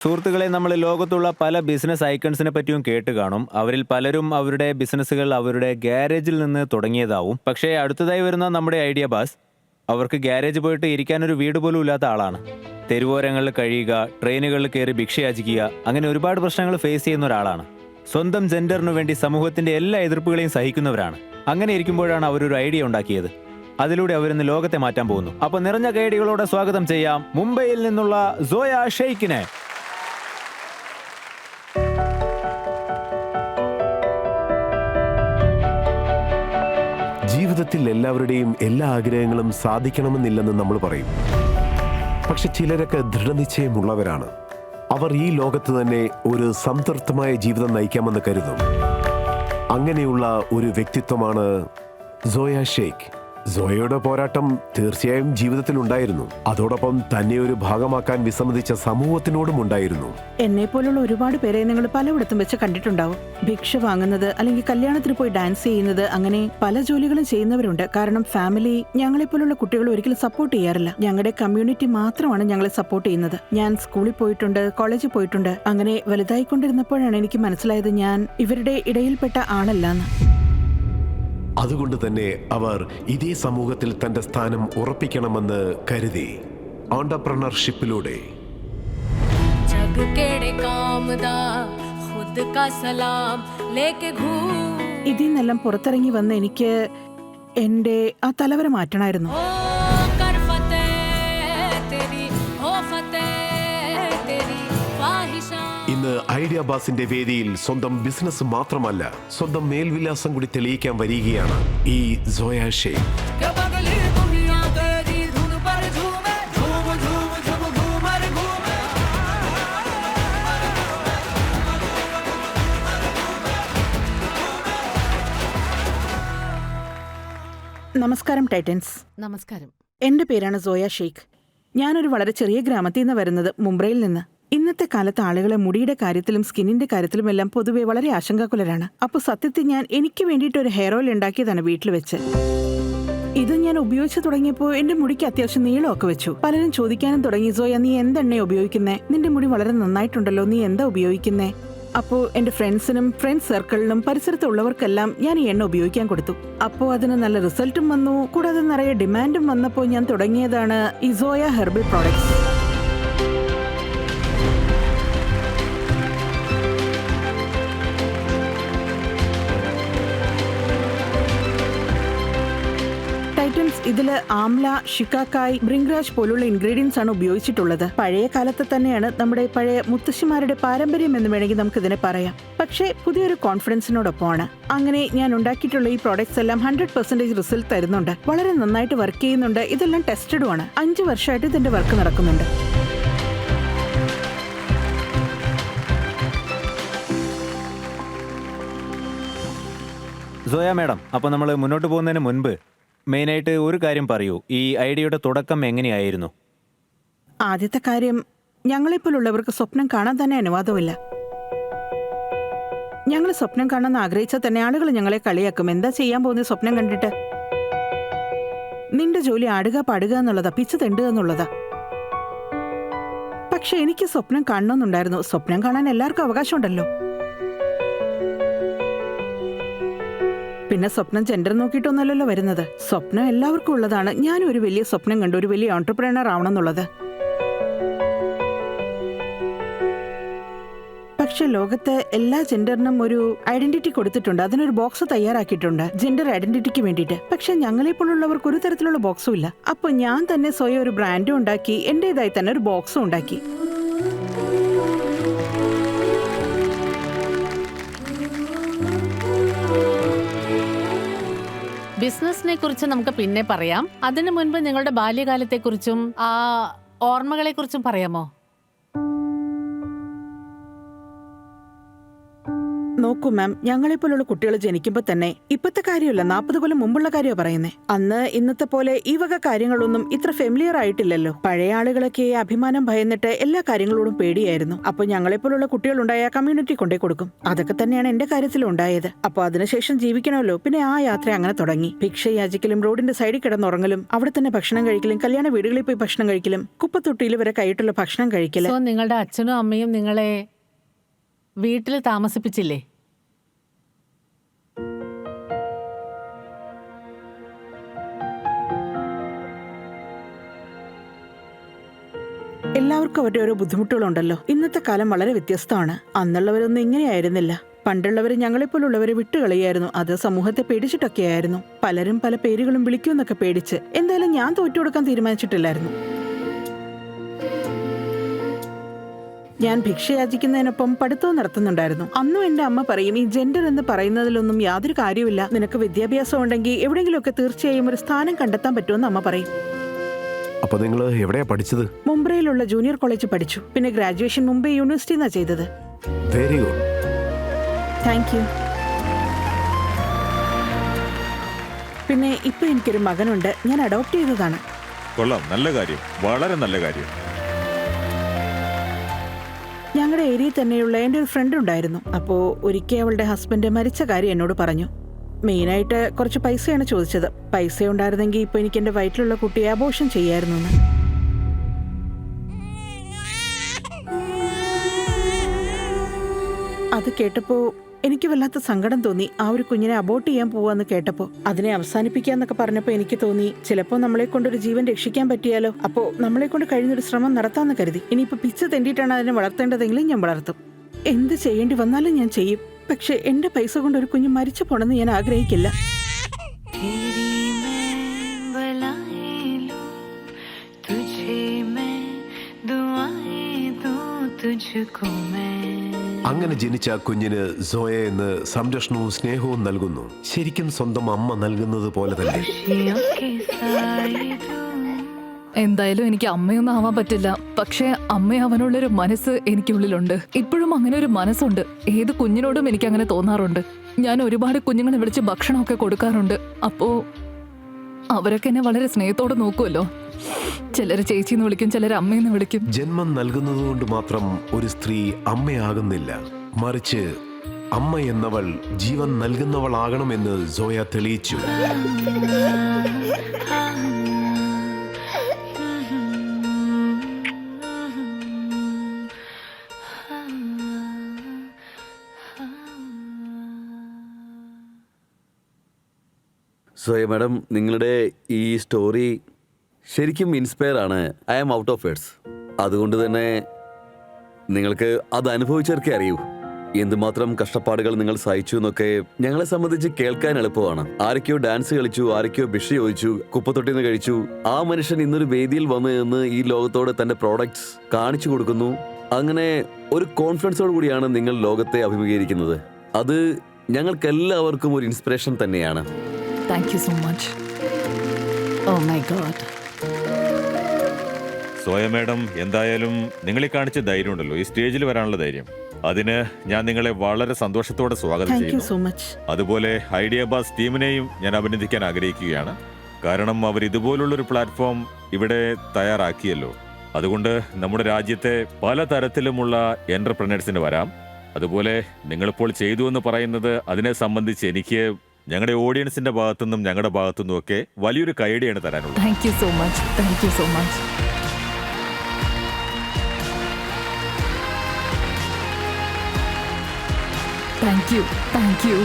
സുഹൃത്തുക്കളെ, നമ്മൾ ലോകത്തുള്ള പല ബിസിനസ് ഐക്കൺസിനെ പറ്റിയും കേട്ട് കാണും. അവരിൽ പലരും അവരുടെ ബിസിനസ്സുകൾ അവരുടെ ഗാരേജിൽ നിന്ന് തുടങ്ങിയതാവും. പക്ഷേ അടുത്തതായി വരുന്ന നമ്മുടെ ഐഡിയ ബാസ് അവർക്ക് ഗാരേജ് പോയിട്ട് ഇരിക്കാനൊരു വീട് പോലും ഇല്ലാത്ത ആളാണ്. തെരുവോരങ്ങളിൽ കഴിയുക, ട്രെയിനുകളിൽ കയറി ഭിക്ഷയാചിക്കുക, അങ്ങനെ ഒരുപാട് പ്രശ്നങ്ങൾ ഫേസ് ചെയ്യുന്ന ഒരാളാണ്. സ്വന്തം ജെൻഡറിനു വേണ്ടി സമൂഹത്തിന്റെ എല്ലാ എതിർപ്പുകളെയും സഹിക്കുന്നവരാണ്. അങ്ങനെ ഇരിക്കുമ്പോഴാണ് അവരൊരു ഐഡിയ ഉണ്ടാക്കിയത്. അതിലൂടെ അവരിന്ന് ലോകത്തെ മാറ്റാൻ പോകുന്നു. അപ്പൊ നിറഞ്ഞ കൈയടികളോടെ സ്വാഗതം ചെയ്യാം മുംബൈയിൽ നിന്നുള്ള സോയ ഷെയ്ഖിനെ. ജീവിതത്തിൽ എല്ലാവരുടെയും എല്ലാ ആഗ്രഹങ്ങളും സാധിക്കണമെന്നില്ലെന്ന് നമ്മൾ പറയും. പക്ഷെ ചിലരൊക്കെ ദൃഢനിശ്ചയമുള്ളവരാണ്. അവർ ഈ ലോകത്ത് തന്നെ ഒരു സംതൃപ്തമായ ജീവിതം നയിക്കാമെന്ന് കരുതും. അങ്ങനെയുള്ള ഒരു വ്യക്തിത്വമാണ് സോയ ഷെയ്ഖ്. സോയയുടെ പോരാട്ടം തീർച്ചയായും ജീവിതത്തിൽ ഉണ്ടായിരുന്നു. അതോടൊപ്പം തന്നെ ഒരു ഭാഗമാക്കാൻ വിസമ്മതിച്ച സമൂഹത്തിനോടും ഉണ്ടായിരുന്നു. എന്നെ പോലുള്ള ഒരുപാട് പേരെ നിങ്ങൾ പലയിടത്തും വെച്ച് കണ്ടിട്ടുണ്ടാവും. ഭിക്ഷ വാങ്ങുന്നത്, അല്ലെങ്കിൽ കല്യാണത്തിന് പോയി ഡാൻസ് ചെയ്യുന്നത്, അങ്ങനെ പല ജോലികളും ചെയ്യുന്നവരുണ്ട്. കാരണം ഫാമിലി ഞങ്ങളെപ്പോലുള്ള കുട്ടികൾ ഒരിക്കലും സപ്പോർട്ട് ചെയ്യാറില്ല. ഞങ്ങളുടെ കമ്മ്യൂണിറ്റി മാത്രമാണ് ഞങ്ങളെ സപ്പോർട്ട് ചെയ്യുന്നത്. ഞാൻ സ്കൂളിൽ പോയിട്ടുണ്ട്, കോളേജിൽ പോയിട്ടുണ്ട്. അങ്ങനെ വലുതായിക്കൊണ്ടിരുന്നപ്പോഴാണ് എനിക്ക് മനസ്സിലായത് ഞാൻ ഇവരുടെ ഇടയിൽപ്പെട്ട ആളല്ലാന്ന്. അതുകൊണ്ട് തന്നെ അവർ ഇതേ സമൂഹത്തിൽ തന്റെ സ്ഥാനം ഉറപ്പിക്കണമെന്ന് കരുതി ഓൺട്രപ്രണർഷിപ്പിലൂടെ ഇതിൽ നിന്നെല്ലാം പുറത്തിറങ്ങി വന്ന് എനിക്ക് എന്റെ ആ തലവര മാറ്റണമായിരുന്നു. ഇന്ന് ഐഡിയ ബാസിന്റെ വേദിയിൽ സ്വന്തം ബിസിനസ് മാത്രമല്ല, സ്വന്തം മേൽവിലാസം കൂടി തെളിയിക്കാൻ വരികയാണ് ഈ സോയ ഷെയ്ഖ്. നമസ്കാരം ടൈറ്റൻസ്. നമസ്കാരം. എന്റെ പേരാണ് സോയ ഷെയ്ഖ്. ഞാനൊരു വളരെ ചെറിയ ഗ്രാമത്തിൽ നിന്ന് വരുന്നത്, മുംബൈയിൽ നിന്ന്. ഇന്നത്തെ കാലത്ത് ആളുകളെ മുടിയുടെ കാര്യത്തിലും സ്കിന്നിന്റെ കാര്യത്തിലുമെല്ലാം പൊതുവെ വളരെ ആശങ്കാകുലരാണ്. അപ്പോൾ സത്യത്തിൽ ഞാൻ എനിക്ക് വേണ്ടിയിട്ട് ഒരു ഹെയർ ഓയിൽ ഉണ്ടാക്കിയതാണ് വീട്ടിൽ വെച്ച്. ഇത് ഞാൻ ഉപയോഗിച്ചു തുടങ്ങിയപ്പോൾ എന്റെ മുടിക്ക് അത്യാവശ്യം നീളമൊക്കെ വെച്ചു. പലരും ചോദിക്കാനും തുടങ്ങി, സോയ നീ എന്തെണ്ണ ഉപയോഗിക്കുന്നേ? നിന്റെ മുടി വളരെ നന്നായിട്ടുണ്ടല്ലോ, നീ എന്താ ഉപയോഗിക്കുന്നേ? അപ്പോൾ എന്റെ ഫ്രണ്ട്സിനും ഫ്രണ്ട്സ് സർക്കിളിനും പരിസരത്തുള്ളവർക്കെല്ലാം ഞാൻ ഈ എണ്ണ ഉപയോഗിക്കാൻ കൊടുത്തു. അപ്പോൾ അതിന് നല്ല റിസൾട്ടും വന്നു. കൂടാതെ നിറയെ ഡിമാൻഡും വന്നപ്പോൾ ഞാൻ തുടങ്ങിയതാണ് ഈ സോയ ഹെർബൽ പ്രോഡക്ട്സ്. ഇതില് ആംല, ഷിക്കാക്കായ്, ബ്രിംഗ്രാജ് പോലുള്ള ഇൻഗ്രീഡിയൻസ് ആണ് ഉപയോഗിച്ചിട്ടുള്ളത്. പഴയ കാലത്ത് തന്നെയാണ്, നമ്മുടെ പഴയ മുത്തശ്ശിമാരുടെ പാരമ്പര്യം എന്ന് വേണമെങ്കിൽ നമുക്ക് ഇതിനെ പറയാം. പക്ഷേ പുതിയൊരു കോൺഫിഡൻസിനോടൊപ്പമാണ്. അങ്ങനെ ഞാൻ ഉണ്ടാക്കിയിട്ടുള്ള ഈ പ്രോഡക്ട്സ് എല്ലാം 100% റിസൾട്ട് തരുന്നുണ്ട്. വളരെ നന്നായിട്ട് വർക്ക് ചെയ്യുന്നുണ്ട്. ഇതെല്ലാം ടെസ്റ്റഡുമാണ്. 5 വർഷമായിട്ട് ഇതിന്റെ വർക്ക് നടക്കുന്നുണ്ട്. സോയ മാഡം, അപ്പൊ നമ്മൾ മുന്നോട്ട് പോകുന്നതിന് മുൻപ് മെയിനായിട്ട് ഒരു കാര്യം പറയൂ. ഈ ഐഡിയയുടെ തുടക്കം എങ്ങനെയായിരുന്നു? ആദ്യത്തെ കാര്യം, ഞങ്ങളെപ്പോലുള്ളവർക്ക് സ്വപ്നം കാണാൻ തന്നെ അനുവാദമില്ല. ഞങ്ങൾ സ്വപ്നം കാണാൻ ആഗ്രഹിച്ചാൽ തന്നെ ആളുകൾ ഞങ്ങളെ കളിയാക്കും. എന്താ ചെയ്യാൻ പോകുന്നത് സ്വപ്നം കണ്ടിട്ട്? നിന്റെ ജോലി ആടുക പാടുക എന്നുള്ളതാ, പിച്ച് തെണ്ടുക എന്നുള്ളതാ. പക്ഷെ എനിക്ക് സ്വപ്നം കാണണമെന്നുണ്ടായിരുന്നു. സ്വപ്നം കാണാൻ എല്ലാവർക്കും അവകാശമുണ്ടല്ലോ. പിന്നെ സ്വപ്നം ജെൻഡർ നോക്കിയിട്ടൊന്നുമല്ലല്ലോ വരുന്നത്. സ്വപ്നം എല്ലാവർക്കും ഉള്ളതാണ്. ഞാനും ഒരു വലിയ സ്വപ്നം കണ്ടു, ഒരു വലിയ ഓൺട്രപ്രണർ ആവണമെന്നുള്ളത്. പക്ഷെ ലോകത്ത് എല്ലാ ജെൻഡറിനും ഒരു ഐഡന്റിറ്റി കൊടുത്തിട്ടുണ്ട്. അതിനൊരു ബോക്സ് തയ്യാറാക്കിയിട്ടുണ്ട് ജെൻഡർ ഐഡന്റിറ്റിക്ക് വേണ്ടിയിട്ട്. പക്ഷെ ഞങ്ങളെപ്പോലുള്ളവർക്ക് ഒരു തരത്തിലുള്ള ബോക്സും ഇല്ല. അപ്പൊ ഞാൻ തന്നെ സ്വയം ഒരു ബ്രാൻഡും ഉണ്ടാക്കി, എന്റേതായി തന്നെ ഒരു ബോക്സും ഉണ്ടാക്കി. ബിസിനസിനെ കുറിച്ച് നമുക്ക് പിന്നെ പറയാം. അതിനു മുൻപ് നിങ്ങളുടെ ബാല്യകാലത്തെ കുറിച്ചും ഓർമ്മകളെ കുറിച്ചും പറയാമോ? നോക്കൂ മാം, ഞങ്ങളെപ്പോലുള്ള കുട്ടികൾ ജനിക്കുമ്പോ തന്നെ ഇപ്പത്തെ കാര്യമല്ല, 40 കൊല്ലം മുമ്പുള്ള കാര്യമാണ് പറയുന്നേ. അന്ന് ഇന്നത്തെ പോലെ ഈ വക കാര്യങ്ങളൊന്നും ഇത്ര ഫെമിലിയർ ആയിട്ടില്ലല്ലോ. പഴയ ആളുകളൊക്കെ അഭിമാനം ഭയന്നിട്ട് എല്ലാ കാര്യങ്ങളോടും പേടിയായിരുന്നു. അപ്പൊ ഞങ്ങളെപ്പോലുള്ള കുട്ടികളുണ്ടായ കമ്മ്യൂണിറ്റി കൊണ്ടേ കൊടുക്കും. അതൊക്കെ തന്നെയാണ് എന്റെ കാര്യത്തിലും ഉണ്ടായത്. അപ്പൊ അതിനുശേഷം ജീവിക്കണമല്ലോ. പിന്നെ ആ യാത്ര അങ്ങനെ തുടങ്ങി. ഭിക്ഷ യാചിക്കലും, റോഡിന്റെ സൈഡിൽ കിടന്നുറങ്ങലും, അവിടെ തന്നെ ഭക്ഷണം കഴിക്കലും, കല്യാണ വീടുകളിൽ പോയി ഭക്ഷണം കഴിക്കലും, കുപ്പത്തൊട്ടിയിൽ വരെ കൈയിട്ടുള്ള ഭക്ഷണം കഴിക്കലും. സോ നിങ്ങളുടെ അച്ഛനും അമ്മയും നിങ്ങളെ വീട്ടിൽ താമസിപ്പിച്ചില്ലേ? എല്ലാവർക്കും അവരുടെ ഓരോ ബുദ്ധിമുട്ടുകളുണ്ടല്ലോ. ഇന്നത്തെ കാലം വളരെ വ്യത്യസ്തമാണ്. അന്നുള്ളവരൊന്നും ഇങ്ങനെയായിരുന്നില്ല. പണ്ടുള്ളവർ ഞങ്ങളെപ്പോലുള്ളവരെ വിട്ടുകളയായിരുന്നു. അത് സമൂഹത്തെ പേടിച്ചിട്ടൊക്കെയായിരുന്നു. പലരും പല പേരുകളും വിളിക്കുമെന്നൊക്കെ പേടിച്ച്. എന്തായാലും ഞാൻ തോറ്റുകൊടുക്കാൻ തീരുമാനിച്ചിട്ടില്ലായിരുന്നു. ഞാൻ ഭിക്ഷ യാചിക്കുന്നതിനൊപ്പം പഠിത്തവും നടത്തുന്നുണ്ടായിരുന്നു. അന്നും എന്റെ അമ്മ പറയും, ഈ ജെൻഡർ എന്ന് പറയുന്നതിലൊന്നും യാതൊരു കാര്യമില്ല, നിനക്ക് വിദ്യാഭ്യാസം ഉണ്ടെങ്കിൽ എവിടെയെങ്കിലുമൊക്കെ തീർച്ചയായും ഒരു സ്ഥാനം കണ്ടെത്താൻ പറ്റുമെന്ന് അമ്മ പറയും. അപ്പൊ നിങ്ങൾ എവിടെയാ പഠിച്ചത്? മുംബൈയിലുള്ള ജൂനിയർ കോളേജ് പഠിച്ചു. പിന്നെ ഗ്രാജുവേഷൻ മുംബൈ യൂണിവേഴ്സിറ്റിന്നാ ചെയ്തത്. Very good. Thank you. പിന്നെ ഇപ്പൊ എനിക്കൊരു മകനുണ്ട്. ഞാൻ അഡോപ്റ്റ് ചെയ്തതാണ്. കൊള്ളാം, നല്ല കാര്യം, വളരെ നല്ല കാര്യം. ഞങ്ങളുടെ ഏരിയയിൽ തന്നെയുള്ള എൻ്റെ ഒരു ഫ്രണ്ട് ഉണ്ടായിരുന്നു. അപ്പോൾ ഒരിക്കൽ അവളുടെ ഹസ്ബൻഡ് മരിച്ച കാര്യം എന്നോട് പറഞ്ഞു. മെയിനായിട്ട് കുറച്ച് പൈസയാണ് ചോദിച്ചത്. പൈസ ഉണ്ടായിരുന്നെങ്കിൽ ഇപ്പൊ എനിക്ക് എൻ്റെ വയറ്റിലുള്ള കുട്ടിയെ അബോർഷൻ ചെയ്യായിരുന്നു എന്ന്. അത് കേട്ടപ്പോ എനിക്ക് വല്ലാത്ത സങ്കടം തോന്നി. ആ ഒരു കുഞ്ഞിനെ അബോർട്ട് ചെയ്യാൻ പോവാന്ന് കേട്ടപ്പോ, അതിനെ അവസാനിപ്പിക്കാന്നൊക്കെ പറഞ്ഞപ്പോ എനിക്ക് തോന്നി, ചിലപ്പോ നമ്മളെ കൊണ്ടൊരു ജീവൻ രക്ഷിക്കാൻ പറ്റിയാലോ. അപ്പോ നമ്മളെ കൊണ്ട് കഴിഞ്ഞൊരു ശ്രമം നടത്താന്ന് കരുതി. ഇനിയിപ്പോ പിച്ച തെണ്ടിയിട്ടാണ് അതിനെ വളർത്തേണ്ടതെങ്കിലും ഞാൻ വളർത്തും. എന്ത് ചെയ്യേണ്ടി വന്നാലും ഞാൻ ചെയ്യും. പക്ഷെ എന്റെ പൈസ കൊണ്ട് ഒരു കുഞ്ഞ് മരിച്ചു പോണെന്ന് ഞാൻ ആഗ്രഹിക്കില്ല. അങ്ങനെ ജനിച്ച ആ കുഞ്ഞിന് സോയ എന്ന് സംരക്ഷണവും സ്നേഹവും നൽകുന്നു. ശരിക്കും സ്വന്തം അമ്മ നൽകുന്നത് പോലെ തന്നെ. എന്തായാലും എനിക്ക് അമ്മയൊന്നും ആവാൻ പറ്റില്ല. പക്ഷെ അമ്മയാവാനുള്ളൊരു മനസ്സ് എനിക്കുള്ളിലുണ്ട്. ഇപ്പോഴും അങ്ങനെ ഒരു മനസ്സുണ്ട്. ഏത് കുഞ്ഞിനോടും എനിക്ക് അങ്ങനെ തോന്നാറുണ്ട്. ഞാൻ ഒരുപാട് കുഞ്ഞുങ്ങളെ വിളിച്ച് ഭക്ഷണമൊക്കെ കൊടുക്കാറുണ്ട്. അപ്പോ അവരൊക്കെ എന്നെ വളരെ സ്നേഹത്തോടെ നോക്കുമല്ലോ. ചിലര് ചേച്ചിന്ന് വിളിക്കും, ചിലര് അമ്മയെന്ന് വിളിക്കും. ജന്മം നൽകുന്നത് കൊണ്ട് മാത്രം ഒരു സ്ത്രീ അമ്മയാകുന്നില്ല. മറിച്ച് അമ്മ എന്നവൾ ജീവൻ നൽകുന്നവളാകണമെന്ന് സോയ തെളിയിച്ചു. സോയ മാഡം, നിങ്ങളുടെ ഈ സ്റ്റോറി ശരിക്കും ഇൻസ്പയർ ആണ്. I am out of words. അതുകൊണ്ട് തന്നെ നിങ്ങൾക്ക് അത് അനുഭവിച്ചവർക്കേ അറിയൂ എന്തുമാത്രം കഷ്ടപ്പാടുകൾ നിങ്ങൾ സഹിച്ചു എന്നൊക്കെ. ഞങ്ങളെ സംബന്ധിച്ച് കേൾക്കാൻ എളുപ്പമാണ്. ആരൊക്കെയോ ഡാൻസ് കളിച്ചു, ആരൊക്കെയോ ഭിക്ഷ ചോദിച്ചു, കുപ്പത്തൊട്ടിന്ന് കഴിച്ചു. ആ മനുഷ്യൻ ഇന്നൊരു വേദിയിൽ വന്നു നിന്ന് ഈ ലോകത്തോട് തന്റെ പ്രോഡക്ട്സ് കാണിച്ചു കൊടുക്കുന്നു. അങ്ങനെ ഒരു കോൺഫിഡൻസോട് കൂടിയാണ് നിങ്ങൾ ലോകത്തെ അഭിമുഖീകരിക്കുന്നത്. അത് ഞങ്ങൾക്കെല്ലാവർക്കും ഒരു ഇൻസ്പിറേഷൻ തന്നെയാണ്. Thank you so much. Oh my God. Zoya madam, എന്തായാലും നിങ്ങളെ കാണിച്ച ധൈര്യം ഉണ്ടല്ലോ, ഈ സ്റ്റേജിൽ വരാനുള്ള ധൈര്യം, അതിന് ഞാൻ നിങ്ങളെ വളരെ സന്തോഷത്തോടെ സ്വാഗതം താങ്ക് യു ചെയ്യുന്നു. So much. അതുപോലെ ഐഡിയ ബാസ് ടീമിനെയും ഞാൻ അഭിനന്ദിക്കാൻ ആഗ്രഹിക്കുകയാണ്. കാരണം അവർ ഇതുപോലുള്ളൊരു പ്ലാറ്റ്ഫോം ഇവിടെ തയ്യാറാക്കിയല്ലോ. അതുകൊണ്ട് നമ്മുടെ രാജ്യത്തെ പല തരത്തിലുമുള്ള എന്റർപ്രനേഴ്സിന് വരാം. അതുപോലെ നിങ്ങളിപ്പോൾ ചെയ്തു എന്ന് പറയുന്നത്, അതിനെ സംബന്ധിച്ച് എനിക്ക് ഞങ്ങളുടെ ഓഡിയൻസിന്റെ ഭാഗത്തുനിന്നും ഞങ്ങളുടെ ഭാഗത്തുനിന്നും ഒക്കെ വലിയൊരു കൈയടിയാണ് തരാനുള്ളത്. Thank you so much. Thank you so much. Thank you. Thank you.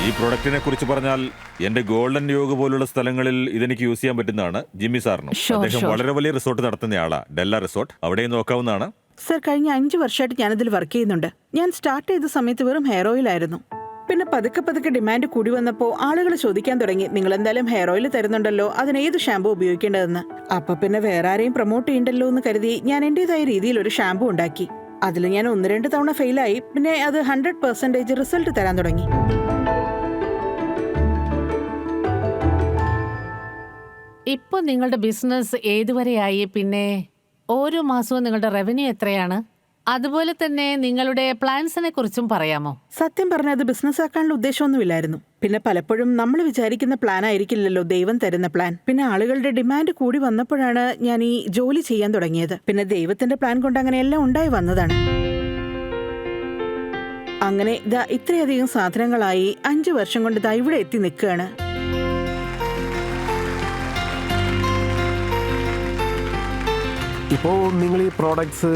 ഈ പ്രൊഡക്റ്റിനെ കുറിച്ച് പറഞ്ഞാൽ എന്റെ ഗോൾഡൻ യോഗ പോലുള്ള സ്ഥലങ്ങളിൽ ഇതെനിക്ക് യൂസ് ചെയ്യാൻ പറ്റുന്നതാണ്. ജിമ്മി സാറിനും Sure, അദ്ദേഹം sure. വളരെ വലിയ റിസോർട്ട് നടത്തുന്ന ആളാ, ഡെല്ല റിസോർട്ട്. അവിടെയും നോക്കാവുന്നതാണ്. സർ, കഴിഞ്ഞ 5 വർഷമായിട്ട് ഞാനിതിൽ വർക്ക് ചെയ്യുന്നുണ്ട്. ഞാൻ സ്റ്റാർട്ട് ചെയ്ത സമയത്ത് വെറും ഹെയർ ഓയിൽ ആയിരുന്നു. പിന്നെ പതുക്കെ പതുക്കെ ഡിമാൻഡ് കൂടി വന്നപ്പോൾ ആളുകൾ ചോദിക്കാൻ തുടങ്ങി, നിങ്ങൾ എന്തായാലും ഹെയർ ഓയിൽ തരുന്നുണ്ടല്ലോ, അതിന് ഏത് ഷാമ്പു ഉപയോഗിക്കേണ്ടതെന്ന്. അപ്പൊ പിന്നെ വേറെ ആരെയും പ്രൊമോട്ട് ചെയ്യണ്ടല്ലോ എന്ന് കരുതി ഞാൻ എന്റേതായ രീതിയിൽ ഒരു ഷാമ്പു ഉണ്ടാക്കി. അതിൽ ഞാൻ 1-2 തവണ ഫെയിലായി. പിന്നെ അത് 100% റിസൾട്ട് തരാൻ തുടങ്ങി. ഇപ്പോൾ നിങ്ങളുടെ ബിസിനസ് ഏതുവരെയായി? പിന്നെ ഓരോ മാസവും നിങ്ങളുടെ റവന്യൂ എത്രയാണ്? അതുപോലെ തന്നെ നിങ്ങളുടെ പ്ലാൻസിനെ കുറിച്ചും പറയാമോ? സത്യം പറഞ്ഞാൽ അത് ബിസിനസ് ആക്കാനുള്ള ഉദ്ദേശമൊന്നുമില്ലായിരുന്നു. പിന്നെ പലപ്പോഴും നമ്മൾ വിചാരിക്കുന്ന പ്ലാൻ ആയിരിക്കില്ലല്ലോ ദൈവം തരുന്ന പ്ലാൻ. പിന്നെ ആളുകളുടെ ഡിമാൻഡ് കൂടി വന്നപ്പോഴാണ് ഞാൻ ഈ ജോലി ചെയ്യാൻ തുടങ്ങിയത്. പിന്നെ ദൈവത്തിന്റെ പ്ലാൻ കൊണ്ട് അങ്ങനെ എല്ലാം ഉണ്ടായി വന്നതാണ്. അങ്ങനെ ഇതാ ഇത്രയധികം സാധനങ്ങളായി 5 വർഷം കൊണ്ട് ഇതാ ഇവിടെ എത്തി നിൽക്കുകയാണ്. ഇപ്പോ നിങ്ങൾ ഈ പ്രോഡക്ട്സ്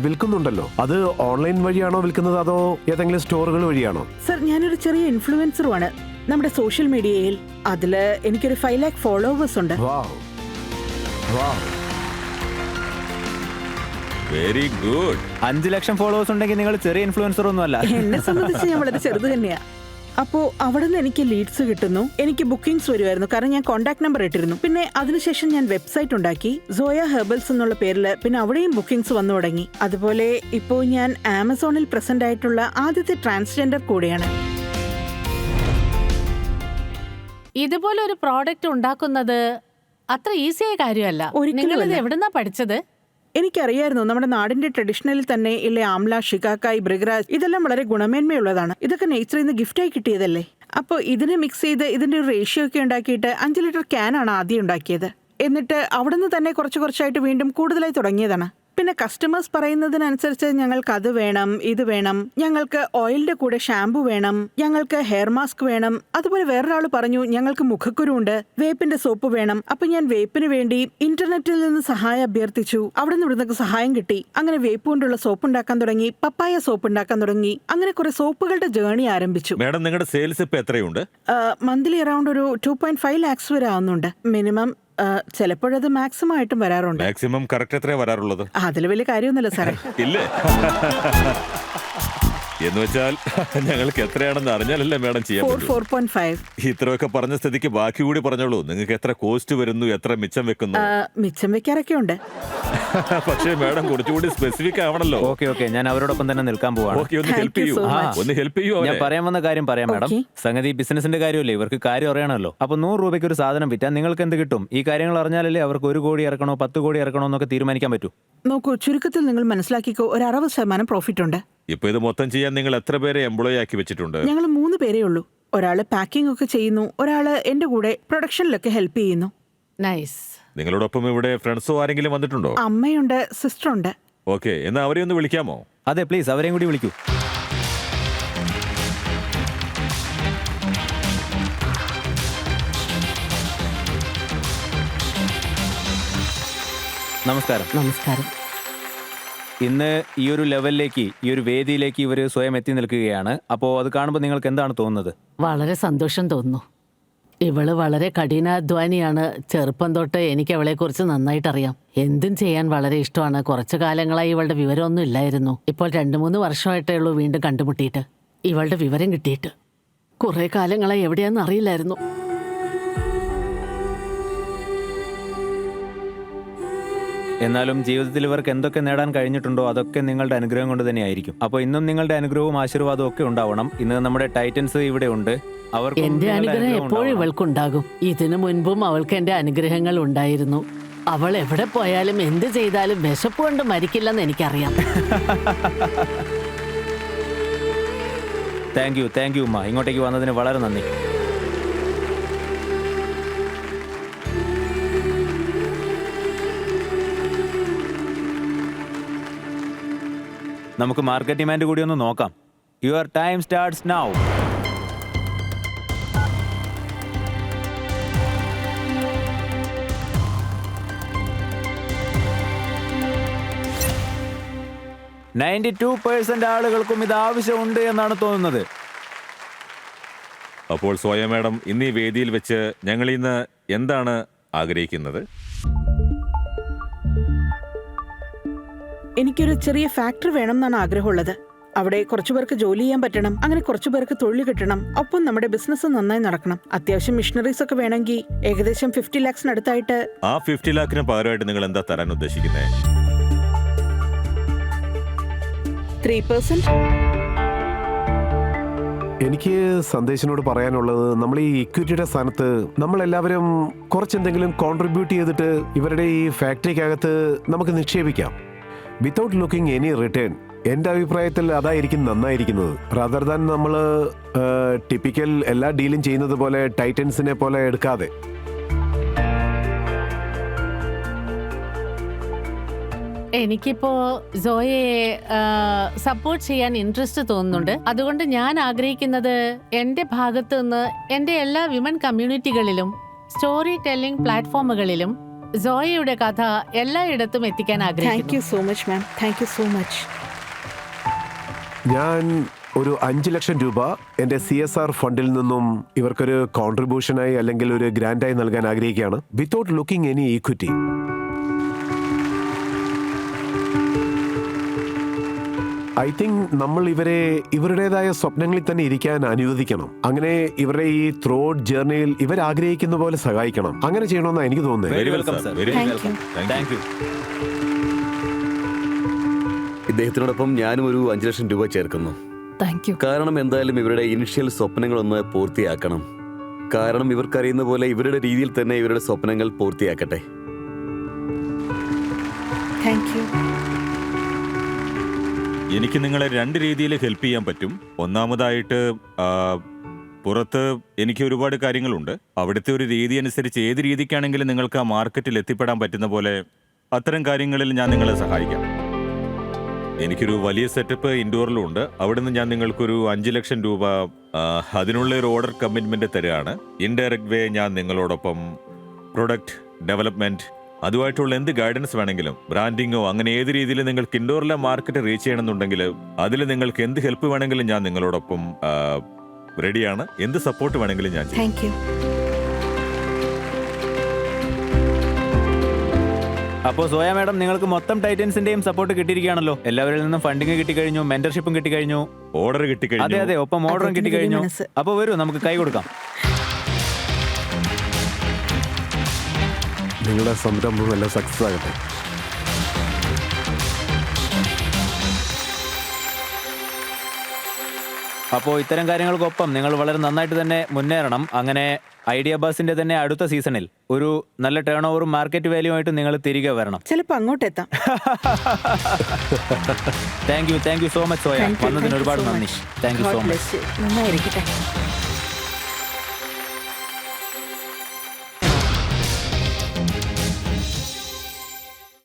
വിൽക്കുന്നുണ്ടല്ലോ, അത് ഓൺലൈൻ വഴിയാണോ വിൽക്കുന്നത് അതോ ഏതെങ്കിലും സ്റ്റോറുകൾ വഴിയാണോ? സർ, ഞാനൊരു ചെറിയ ഇൻഫ്ലുവൻസറുമാണ് നമ്മുടെ സോഷ്യൽ മീഡിയയിൽ. അതില് എനിക്കൊരു 5 lakh ഫോളോവേഴ്സ് ഉണ്ട്. Very good. 5 ലക്ഷം ഫോളോവേഴ്സ് ഉണ്ടെങ്കിൽ നിങ്ങൾ ചെറിയ ഇൻഫ്ലുവൻസർ ഒന്നും അല്ല. എന്നെ സംബന്ധിച്ച് ഞാൻ വളരെ ചെറുത് തന്നെയാ. അപ്പോ അവിടെ നിന്ന് എനിക്ക് ലീഡ്സ് കിട്ടുന്നു, എനിക്ക് ബുക്കിംഗ്സ് വരുമായിരുന്നു, കാരണം ഞാൻ കോൺടാക്ട് നമ്പർ ഇട്ടിരുന്നു. പിന്നെ അതിനുശേഷം ഞാൻ വെബ്സൈറ്റ് ഉണ്ടാക്കി, സോയ ഹെർബൽസ് എന്നുള്ള പേരിൽ. പിന്നെ അവിടെയും ബുക്കിംഗ്സ് വന്നു തുടങ്ങി. അതുപോലെ ഇപ്പോൾ ഞാൻ ആമസോണിൽ പ്രസന്റ് ആയിട്ടുള്ള ആദ്യത്തെ ട്രാൻസ്ജെൻഡർ കൂടെയാണ്. ഇതുപോലെ ഒരു പ്രോഡക്റ്റ് ഉണ്ടാക്കുന്നത് അത്ര ഈസിയായ കാര്യമല്ല. ഒരിക്കലുമല്ല. നിങ്ങളിത് എവിടുന്നാ പഠിച്ചത്? എനിക്കറിയായിരുന്നു നമ്മുടെ നാടിന്റെ ട്രഡീഷണലിൽ തന്നെ ഇല്ലേ ആംല, ഷികാക്കായ്, ബ്രിഗരാജ്, ഇതെല്ലാം വളരെ ഗുണമേന്മയുള്ളതാണ്. ഇതൊക്കെ നേച്ചറിൽ നിന്ന് ഗിഫ്റ്റായി കിട്ടിയതല്ലേ. അപ്പോൾ ഇതിനെ മിക്സ് ചെയ്ത് ഇതിന്റെ ഒരു റേഷ്യോ ഒക്കെ ഉണ്ടാക്കിയിട്ട് 5 ലിറ്റർ ക്യാനാണ് ആദ്യം ഉണ്ടാക്കിയത്. എന്നിട്ട് അവിടെ നിന്ന് തന്നെ കുറച്ചായിട്ട് വീണ്ടും കൂടുതലായി തുടങ്ങിയതാണ്. പിന്നെ കസ്റ്റമേഴ്സ് പറയുന്നതിനനുസരിച്ച് ഞങ്ങൾക്ക് അത് വേണം, ഇത് വേണം, ഞങ്ങൾക്ക് ഓയിലിന്റെ കൂടെ ഷാംപൂ വേണം, ഞങ്ങൾക്ക് ഹെയർ മാസ്ക് വേണം. അതുപോലെ വേറൊരാൾ പറഞ്ഞു ഞങ്ങൾക്ക് മുഖക്കുരു ഉണ്ട്, വേപ്പിന്റെ സോപ്പ് വേണം. അപ്പൊ ഞാൻ വേപ്പിന് വേണ്ടി ഇന്റർനെറ്റിൽ നിന്ന് സഹായം അഭ്യർത്ഥിച്ചു. അവിടെ നിന്ന് ഇവിടുന്നൊക്കെ സഹായം കിട്ടി. അങ്ങനെ വേപ്പ് കൊണ്ടുള്ള സോപ്പ് ഉണ്ടാക്കാൻ തുടങ്ങി, പപ്പായ സോപ്പ് ഉണ്ടാക്കാൻ തുടങ്ങി. അങ്ങനെ കുറെ സോപ്പുകളുടെ ജേണി ആരംഭിച്ചു. മാഡം, നിങ്ങളുടെ സെയിൽസ് ഇപ്പൊ എത്രയുണ്ട്? മന്ത്ലി അറൌണ്ട് ഒരു 2.5 lakhs വരെ ആവുന്നുണ്ട്. മിനിമം ചിലപ്പോഴത് മാക്സിമം ആയിട്ടും വരാറുണ്ട്. മാക്സിമം കറക്റ്റ് എത്രയാ വരാറുള്ളത്? അതിൽ വലിയ കാര്യമൊന്നുമില്ല സാറേ. ഇല്ലേ? എന്ന് വെച്ചാൽ ഞങ്ങൾക്ക് എത്രയാണെന്ന് അറിഞ്ഞാലല്ലേ മാഡം ചെയ്യാൻ പറ്റൂ. 4.5. ഇത്രയൊക്കെ പറഞ്ഞ സ്ഥിതിക്ക് ബാക്കി കൂടി പറഞ്ഞോളൂ. നിങ്ങൾക്ക് എത്ര കോസ്റ്റ് വരുന്നു, എത്ര മിച്ചം വെക്കുന്നു? മിച്ചം വെക്കാറൊക്കെ ഉണ്ട്. പക്ഷേ മാഡം കുറച്ചുകൂടി സ്പെസിഫിക് ആവണല്ലോ. ഓക്കെ, ഞാൻ അവരോടൊപ്പം തന്നെ നിൽക്കാൻ പോവാണ്. ഓക്കെ, ഒന്ന് ഹെൽപ്പ് Thank you ചെയ്യൂ. so much. ഒന്ന് ഹെൽപ്പ് ചെയ്യൂ. ഞാൻ പറയാൻ വന്ന കാര്യം പറയാം മാഡം. Okay. സംഗതി ബിസിനസിന്റെ കാര്യമല്ലേ, ഇവർക്ക് കാര്യം അറിയണമല്ലോ. അപ്പൊ 100 രൂപയ്ക്ക് ഒരു സാധനം വിറ്റാൽ നിങ്ങൾക്ക് എന്ത് കിട്ടും? ഈ കാര്യങ്ങൾ അറിഞ്ഞാലല്ലേ അവർക്ക് 1 കോടി ഇറക്കണോ 10 കോടി ഇറക്കണോ എന്നൊക്കെ തീരുമാനിക്കാൻ പറ്റൂ. നോക്കൂ, ചുരുക്കത്തിൽ നിങ്ങൾ മനസ്സിലാക്കിക്കോ, ഒരു 60% പ്രോഫിറ്റ് ഉണ്ട്. ഇപ്പൊ ഇത് മൊത്തം ചെയ്യാൻ നിങ്ങൾ എത്ര പേരെ എംപ്ലോയി ആക്കി വെച്ചിട്ടുണ്ട്? ഞങ്ങൾ 3 പേരേ ഉള്ളൂ. ഒരാള് പാക്കിംഗ് ഒക്കെ ചെയ്യുന്നു, ഒരാള് എന്റെ കൂടെ പ്രൊഡക്ഷനിലൊക്കെ ഹെൽപ്പ് ചെയ്യുന്നു. നൈസ്. നിങ്ങളോടൊപ്പം ഇവിടെ ഫ്രണ്ട്സോ ആരെങ്കിലും വന്നിട്ടുണ്ടോ? അമ്മയുണ്ട്, സിസ്റ്ററുണ്ട്. ഓക്കെ, എന്നാ അവരെ ഒന്ന് വിളിക്കാമോ? അതെ, പ്ലീസ് അവരെയും കൂടി വിളിക്കൂ. നമസ്കാരം. നമസ്കാരം. ഇന്ന് ഈ ഒരു ലെവലിലേക്ക്, ഈ ഒരു വേദിയിലേക്ക് ഇവർ സ്വയം എത്തി നിൽക്കുകയാണ്. അപ്പോൾ അത് കാണുമ്പോൾ നിങ്ങൾക്ക് എന്താണ് തോന്നുന്നത്? വളരെ സന്തോഷം തോന്നുന്നു. ഇവള് വളരെ കഠിനാധ്വാനിയാണ്. ചെറുപ്പം തൊട്ട് എനിക്ക് അവളെക്കുറിച്ച് നന്നായിട്ടറിയാം. എന്തും ചെയ്യാൻ വളരെ ഇഷ്ടമാണ്. കുറച്ചു കാലങ്ങളായി ഇവളുടെ വിവരമൊന്നും ഇല്ലായിരുന്നു. ഇപ്പോൾ 2-3 വർഷമായിട്ടേ ഉള്ളൂ വീണ്ടും കണ്ടുമുട്ടിയിട്ട്, ഇവളുടെ വിവരം കിട്ടിയിട്ട്. കുറെ കാലങ്ങളായി എവിടെയാന്ന് അറിയില്ലായിരുന്നു. എന്നാലും ജീവിതത്തിൽ ഇവർക്ക് എന്തൊക്കെ നേടാൻ കഴിഞ്ഞിട്ടുണ്ടോ അതൊക്കെ നിങ്ങളുടെ അനുഗ്രഹം കൊണ്ട് തന്നെയായിരിക്കും. അപ്പോൾ ഇന്നും നിങ്ങളുടെ അനുഗ്രഹവും ആശീർവാദവും ഒക്കെ ഉണ്ടാവണം. ഇന്ന് നമ്മുടെ ടൈറ്റൻസ് ഇവിടെ ഉണ്ട്. അവർക്ക് എന്റെ അനുഗ്രഹം എപ്പോഴും ഇവൾക്കുണ്ടാകും. ഇതിനു മുൻപും അവൾക്ക് എന്റെ അനുഗ്രഹങ്ങൾ ഉണ്ടായിരുന്നു. അവൾ എവിടെ പോയാലും എന്ത് ചെയ്താലും വിശപ്പ് കൊണ്ട് മരിക്കില്ലെന്ന് എനിക്കറിയാം. താങ്ക് യു ഉമ്മ. ഇങ്ങോട്ടേക്ക് വന്നതിന് വളരെ നന്ദി. നമുക്ക് മാർക്കറ്റ് ഡിമാൻഡ് കൂടി ഒന്ന് നോക്കാം. Your time starts now. ആളുകൾക്കും ഇത് ആവശ്യമുണ്ട് എന്നാണ് തോന്നുന്നത്. അപ്പോൾ സോയ മാഡം, ഇന്ന് ഈ വേദിയിൽ വെച്ച് ഞങ്ങൾ ഇന്ന് എന്താണ് ആഗ്രഹിക്കുന്നത്? എനിക്കൊരു ചെറിയ ഫാക്ടറി വേണം എന്നാണ് ആഗ്രഹമുള്ളത്. അവിടെ കുറച്ചുപേർക്ക് ജോലി ചെയ്യാൻ പറ്റണം, അങ്ങനെ കുറച്ചുപേർക്ക് തൊഴിൽ കിട്ടണം. ഒപ്പം നമ്മുടെ ബിസിനസ് നന്നായി നടക്കണം. അത്യാവശ്യം മിഷനറീസ് ഒക്കെ വേണമെങ്കിൽ ഏകദേശം 50 lakhs ആ 50 lakhന് പകരമായിട്ട് നിങ്ങൾ എന്താ തരാൻ ഉദ്ദേശിക്കുന്നത്? 3%. എനിക്ക് സന്ദേശിനോട് പറയാനുള്ളത്, നമ്മൾ ഈ ഇക്വിറ്റിയുടെ സ്ഥാനത്ത് നമ്മളെല്ലാവരും കുറച്ചെന്തെങ്കിലും കോൺട്രിബ്യൂട്ട് ചെയ്തിട്ട് ഇവരുടെ ഈ ഫാക്ടറിക്കകത്ത് നമുക്ക് നിക്ഷേപിക്കാം. Without looking any return. എന്റെ അഭിപ്രായത്തിൽ അതായിരിക്കും നന്നായിരിക്കുന്നത്. റദർ ദാൻ നമ്മൾ ടിപ്പിക്കൽ എല്ലാ ഡീലും ചെയ്യുന്നത് പോലെ ടൈറ്റൻസിനെ പോലെ എടുക്കാതെ. എനിക്കിപ്പോ സോയയെ സപ്പോർട്ട് ചെയ്യാൻ ഇൻട്രസ്റ്റ് തോന്നുന്നുണ്ട്. അതുകൊണ്ട് ഞാൻ ആഗ്രഹിക്കുന്നത് എന്റെ ഭാഗത്തു നിന്ന് എന്റെ എല്ലാ വിമൻ കമ്മ്യൂണിറ്റികളിലും സ്റ്റോറി ടെല്ലിംഗ് പ്ലാറ്റ്ഫോമുകളിലും സോയയുടെ കഥ എല്ലായിടത്തും എത്തിക്കാൻ താങ്ക് ആഗ്രഹിക്കുന്നു. U so much ma'am, thank you so much. ഞാൻ ഒരു 5 ലക്ഷം രൂപ എന്റെ CSR ഫണ്ടിൽ നിന്നും ഇവർക്കൊരു കോൺട്രിബ്യൂഷനായി അല്ലെങ്കിൽ ഒരു ഗ്രാൻഡായി നൽകാൻ ആഗ്രഹിക്കുകയാണ്, without looking any equity. I think നമ്മൾ ഇവരെ ഇവരുടേതായ സ്വപ്നങ്ങളിൽ തന്നെ ഇരിക്കാൻ അനുവദിക്കണം. അങ്ങനെ ഇവരുടെ ഈ ത്രോട്ട് ജേർണിയിൽ ഇവർ ആഗ്രഹിക്കുന്ന പോലെ സഹായിക്കണം. അങ്ങനെ ചെയ്യണമെന്നാണ് എനിക്ക് തോന്നുന്നത്. Very welcome sir, very Thank welcome. Thank you. ഇദ്ദേഹത്തിനോടൊപ്പം ഞാനും ഒരു 5 ലക്ഷം രൂപ ചേർക്കുന്നു. Thank you. കാരണം എന്തായാലും ഇവരുടെ ഇനിഷ്യൽ സ്വപ്നങ്ങളൊന്ന് പൂർത്തിയാക്കണം. കാരണം ഇവർക്കറിയുന്ന പോലെ ഇവരുടെ രീതിയിൽ തന്നെ ഇവരുടെ സ്വപ്നങ്ങൾ പൂർത്തിയാക്കട്ടെ. Thank you. എനിക്ക് നിങ്ങളെ 2 രീതിയിൽ ഹെൽപ്പ് ചെയ്യാൻ പറ്റും. ഒന്നാമതായിട്ട് പുറത്ത് എനിക്ക് ഒരുപാട് കാര്യങ്ങളുണ്ട്. അവിടുത്തെ ഒരു രീതി അനുസരിച്ച് ഏത് രീതിക്കാണെങ്കിലും നിങ്ങൾക്ക് ആ മാർക്കറ്റിൽ എത്തിപ്പെടാൻ പറ്റുന്ന പോലെ അത്തരം കാര്യങ്ങളിൽ ഞാൻ നിങ്ങളെ സഹായിക്കാം. എനിക്കൊരു വലിയ സെറ്റപ്പ് ഇൻഡോറിലും ഉണ്ട്. അവിടുന്ന് ഞാൻ നിങ്ങൾക്കൊരു 5 ലക്ഷം രൂപ അതിനുള്ള ഒരു ഓർഡർ കമ്മിറ്റ്മെന്റ് തരികയാണ്. ഇൻഡയറക്റ്റ് വേ ഞാൻ നിങ്ങളോടൊപ്പം പ്രൊഡക്റ്റ് ഡെവലപ്മെന്റ് അതുമായിട്ടുള്ള എന്ത് ഗൈഡൻസ് വേണമെങ്കിലും, ബ്രാൻഡിങ്ങോ അങ്ങനെ ഏത് രീതിയിൽ നിങ്ങൾക്ക് ഇൻഡോറിലെ മാർക്കറ്റ് റീച്ച് ചെയ്യണമെന്നുണ്ടെങ്കിൽ അതിൽ നിങ്ങൾക്ക് എന്ത് ഹെൽപ്പ് വേണമെങ്കിലും ഞാൻ നിങ്ങളോടൊപ്പം റെഡിയാണ്. എന്ത് സപ്പോർട്ട് വേണമെങ്കിലും ഞാൻ ചെയ്യും. Thank you. അപ്പോൾ സോയ മാഡം, നിങ്ങൾക്ക് മൊത്തം ടൈറ്റൻസിന്റെയും സപ്പോർട്ട് കിട്ടിയിരിക്കുകയാണല്ലോ. എല്ലാവരിൽ നിന്നും ഫണ്ടിങ് കിട്ടിക്കഴിഞ്ഞു, മെന്റർഷിപ്പും കിട്ടിക്കഴിഞ്ഞു. ഓർഡർ അതെ കിട്ടിക്കഴിഞ്ഞു. അതെ, ഒപ്പം ഓർഡറും അദ്ദേഹത്തിന് കിട്ടിക്കഴിഞ്ഞു. വലിയ മനസ്സ്. അപ്പോൾ വരൂ, നമുക്ക് കൈ കൊടുക്കാം. നിങ്ങളുടെ സംരംഭം എല്ലാം സക്സസ് ആകട്ടെ. അപ്പോൾ ഇത്തരം കാര്യങ്ങൾക്കൊപ്പം നിങ്ങൾ വളരെ നന്നായിട്ട് തന്നെ മുന്നേറണം. അങ്ങനെ ഐഡിയ ബസിന്റെ തന്നെ അടുത്ത സീസണിൽ ഒരു നല്ല ടേൺ ഓവറും മാർക്കറ്റ് വാല്യൂ ആയിട്ട് നിങ്ങൾ തിരികെ വരണം. ചിലപ്പോൾ അങ്ങോട്ടെത്താം. Thank you so much Soya. Thank you, വന്നതിന് thank you ഒരുപാട് so നന്ദി. much. Thank you God so much. bless you. നന്നായിരിക്കട്ടെ.